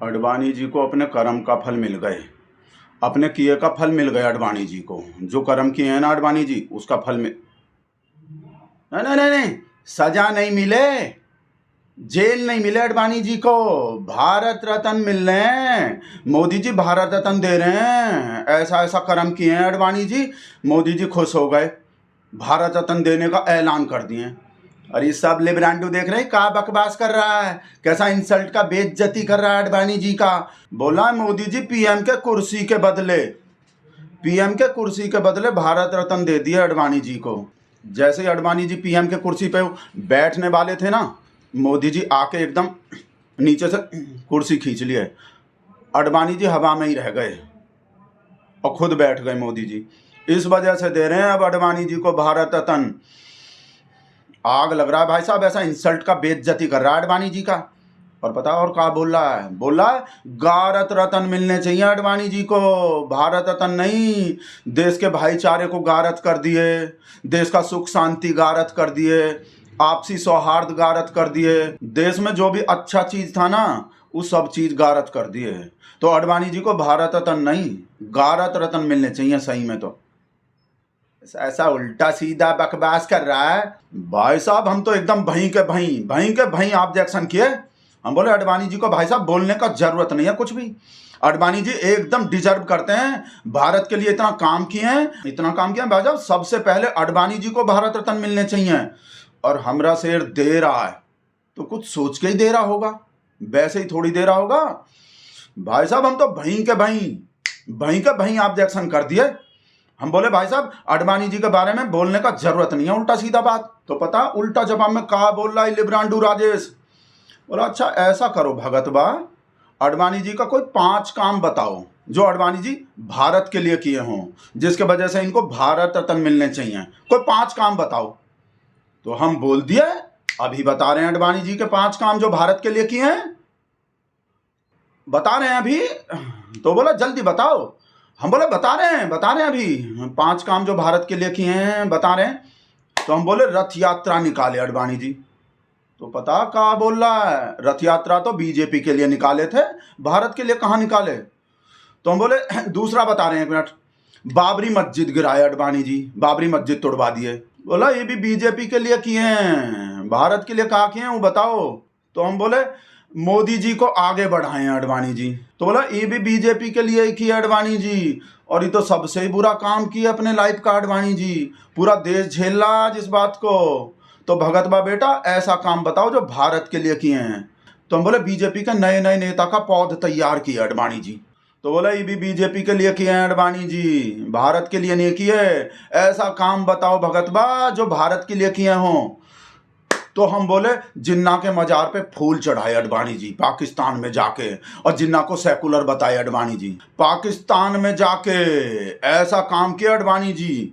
अडवाणी जी को अपने कर्म का फल मिल गए, अपने किए का फल मिल गया अडवाणी जी को। जो कर्म किए हैं ना अडवाणी जी, उसका फल मिल नहीं नहीं नहीं नहीं, सजा नहीं मिले, जेल नहीं मिले अडवाणी जी को, भारत रत्न मिल रहे हैं। मोदी जी भारत रत्न दे रहे हैं, ऐसा ऐसा कर्म किए हैं अडवाणी जी, मोदी जी खुश हो गए, भारत रत्न देने का ऐलान कर दिए। और ये सब लिब्रांडू देख रहे हैं क्या बकवास कर रहा है, कैसा इंसल्ट का बेइज्जती कर रहा है अडवाणी जी का। बोला मोदी जी पीएम के कुर्सी के बदले, पीएम के कुर्सी के बदले भारत रत्न दे दिया अडवाणी जी को। जैसे ही अडवाणी जी पीएम के कुर्सी पे बैठने वाले थे ना, मोदी जी आके एकदम नीचे से कुर्सी खींच लिए, अडवाणी जी हवा में ही रह गए और खुद बैठ गए मोदी जी। इस वजह से दे रहे हैं अब अडवाणी जी को भारत रत्न। आग लग रहा है भाई साहब, ऐसा इंसल्ट का बेइज्जती कर रहा है अडवाणी जी का। और पता और क्या बोल रहा है, बोल रहा है भारत रत्न मिलने चाहिए अडवाणी जी को, भारत रत्न नहीं, देश के भाईचारे को गारत कर दिए, देश का सुख शांति गारत कर दिए, आपसी सौहार्द गारत कर दिए, देश में जो भी अच्छा चीज था ना वो सब चीज गारत कर दिए। तो अडवाणी जी को भारत रत्न नहीं, गारत रत्न मिलने चाहिए सही में। तो ऐसा उल्टा सीधा बकवास कर रहा है भाई साहब। हम तो एकदम भई के भई ऑब्जेक्शन किए। हम बोले अडवाणी जी को भाई साहब बोलने का जरूरत नहीं है कुछ भी, अडवाणी जी एकदम डिजर्व करते हैं, भारत के लिए इतना काम किए हैं, इतना काम किया भाई साहब। सबसे पहले अडवाणी जी को भारत रत्न मिलने चाहिए। और हमरा शेर दे रहा है तो कुछ सोच के ही दे रहा होगा, वैसे ही थोड़ी दे रहा होगा भाई साहब। हम तो भई के भई ऑब्जेक्शन कर दिए। हम बोले भाई साहब अडवाणी जी के बारे में बोलने का जरूरत नहीं है उल्टा सीधा बात। तो पता उल्टा जवाब में कहा बोल रहा है लिब्रांडू राजेश। बोला अच्छा ऐसा करो भगत बा, अडवाणी जी का कोई 5 काम बताओ जो अडवाणी जी भारत के लिए किए हों, जिसके वजह से इनको भारत रत्न मिलने चाहिए। कोई 5 काम बताओ। तो हम बोल दिए अभी बता रहे हैं अडवाणी जी के 5 काम जो भारत के लिए किए हैं, बता रहे हैं अभी। तो बोला जल्दी बताओ। हम बोले बता रहे हैं अभी 5 काम जो भारत के लिए किए हैं बता रहे हैं। तो हम बोले रथ यात्रा निकाले अडवाणी जी। तो पता कहा बोल रहा है रथ यात्रा तो बीजेपी के लिए निकाले थे, भारत के लिए कहाँ निकाले। तो हम बोले दूसरा बता रहे हैं, 1 मिनट, बाबरी मस्जिद गिराए अडवाणी जी, बाबरी मस्जिद तोड़वा दिए। बोला ये भी बीजेपी के लिए किए हैं, भारत के लिए कहाँ किए हैं वो बताओ। तो हम बोले मोदी जी को आगे बढ़ाए हैं अडवाणी जी। तो बोला ये भी बीजेपी के लिए ही किया अडवाणी जी, और ये तो सबसे ही बुरा काम किया अपने लाइफ का अडवाणी जी, पूरा देश झेल रहा है जिस बात को। तो भगत बा बेटा ऐसा काम बताओ जो भारत के लिए किए हैं। तो हम बोले बीजेपी के नए नए नेता का पौध तैयार किया अडवाणी जी। तो बोला ये भी बीजेपी के लिए किए हैं अडवाणी जी, भारत के लिए नहीं किए। ऐसा काम बताओ भगत बा जो भारत के लिए किए हों। तो हम बोले जिन्ना के मजार पे फूल चढ़ाए अडवाणी जी पाकिस्तान में जाके, और जिन्ना को सेकुलर बताए अडवाणी जी पाकिस्तान में जाके, ऐसा काम किया अडवाणी जी।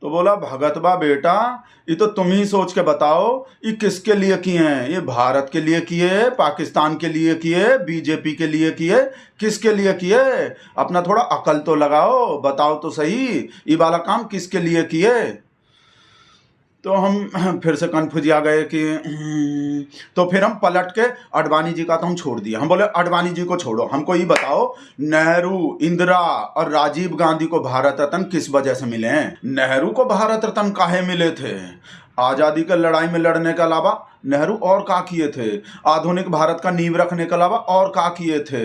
तो बोला भगत बा बेटा ये तो तुम ही सोच के बताओ ये किसके लिए किए हैं, ये भारत के लिए किए, पाकिस्तान के लिए किए, बीजेपी के लिए किए, किसके लिए किए। अपना थोड़ा अकल तो लगाओ, बताओ तो सही ये वाला काम किसके लिए किए। तो हम फिर से कन्फ्यूज आ गए कि तो फिर हम पलट के अडवाणी जी का तो हम छोड़ दिया। हम बोले अडवाणी जी को छोड़ो, हमको ये बताओ नेहरू, इंदिरा और राजीव गांधी को भारत रत्न किस वजह से मिले हैं। नेहरू को भारत रत्न काहे मिले थे, आज़ादी के लड़ाई में लड़ने के अलावा नेहरू और क्या किए थे, आधुनिक भारत का नींव रखने के अलावा और क्या किए थे,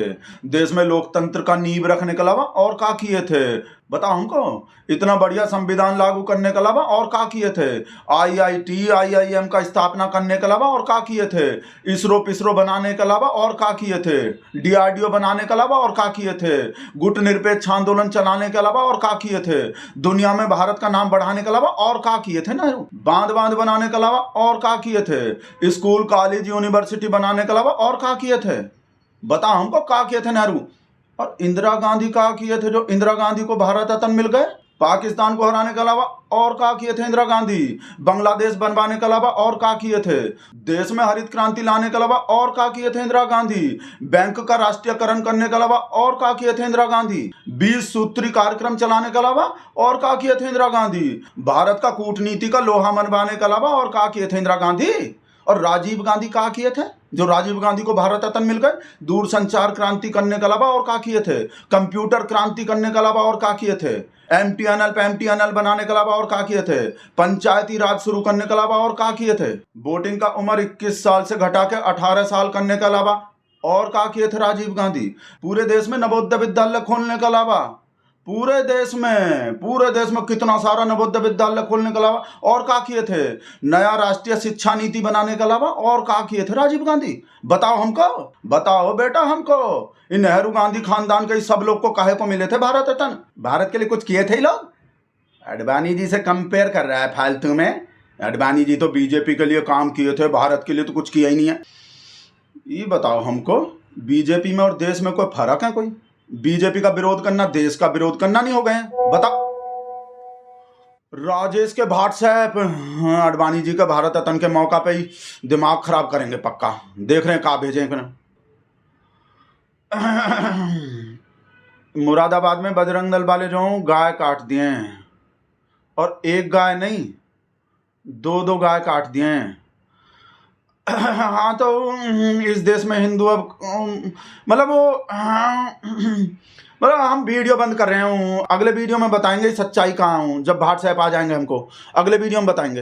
देश में लोकतंत्र का नींव रखने के अलावा और क्या किए थे। बताओ हमको, इतना बढ़िया संविधान लागू करने के अलावा और क्या किए थे, आईआईटी आईआईएम का स्थापना करने के अलावा और क्या किए थे, इसरो पिसरो बनाने के अलावा और क्या किए थे, डीआरडीओ बनाने के अलावा और क्या किए थे, गुट निरपेक्ष आंदोलन चलाने के अलावा और क्या किए थे, दुनिया में भारत का नाम बढ़ाने के अलावा और क्या किए थे नेहरू, बांध बनाने के अलावा और क्या किए थे, स्कूल कॉलेज यूनिवर्सिटी बनाने के अलावा और क्या किए थे। बताओ हमको क्या किए थे नेहरू। और इंदिरा गांधी क्या किए थे जो इंदिरा गांधी को भारत रत्न मिल गए। पाकिस्तान को हराने के अलावा और क्या किए थे इंदिरा गांधी, बांग्लादेश बनवाने के अलावा और क्या किए थे, देश में हरित क्रांति लाने के अलावा और क्या किए थे इंदिरा गांधी, बैंक का राष्ट्रीयकरण करने के अलावा और क्या किए थे इंदिरा गांधी, 20 सूत्री कार्यक्रम चलाने के अलावा और क्या किए थे इंदिरा गांधी, भारत का कूटनीति का लोहा मनवाने के अलावा और क्या किए थे इंदिरा गांधी। और राजीव गांधी क्या किए थे? जो राजीव गांधी को भारत रत्न मिल गए, दूरसंचार क्रांति करने के अलावा और क्या किए थे? कंप्यूटर क्रांति करने के अलावा और क्या किए थे? एमटीएनएल पे एमटीएनएल बनाने के अलावा और क्या किए थे? पंचायती राज शुरू करने के अलावा और क्या किए थे? वोटिंग का उम्र 21 साल से घटा के 18 साल करने के अलावा और क्या किए थे राजीव गांधी? पूरे देश में नवोदय विद्यालय खोलने के अलावा, पूरे देश में कितना सारा नवोदय विद्यालय खोलने के अलावा और क्या किए थे? नया राष्ट्रीय शिक्षा नीति बनाने के अलावा और क्या किए थे राजीव गांधी? बताओ हमको, बताओ बेटा हमको। इन नेहरू गांधी खानदान के सब लोग को काहे को मिले थे भारत रत्न? भारत के लिए कुछ किए थे ये लोग? अडवाणी जी से कंपेयर कर रहा है फालतू में। अडवाणी जी तो बीजेपी के लिए काम किए थे, भारत के लिए तो कुछ किया ही नहीं है। ये बताओ हमको, बीजेपी में और देश में कोई फर्क है? कोई बीजेपी का विरोध करना देश का विरोध करना नहीं हो गए? बताओ। राजेश के व्हाट्सएप अडवाणी जी के भारत रत्न के मौका पे ही दिमाग खराब करेंगे पक्का। देख रहे हैं कहाँ भेजे हैं। मुरादाबाद में बजरंग दल वाले जो गाय काट दिए हैं, और एक गाय नहीं, दो गाय काट दिए हैं। हाँ तो इस देश में हिंदू अब मतलब हम वीडियो बंद कर रहे हूँ। अगले वीडियो में बताएंगे सच्चाई कहाँ हूँ, जब व्हाट्सएप आ जाएंगे हमको अगले वीडियो में बताएंगे।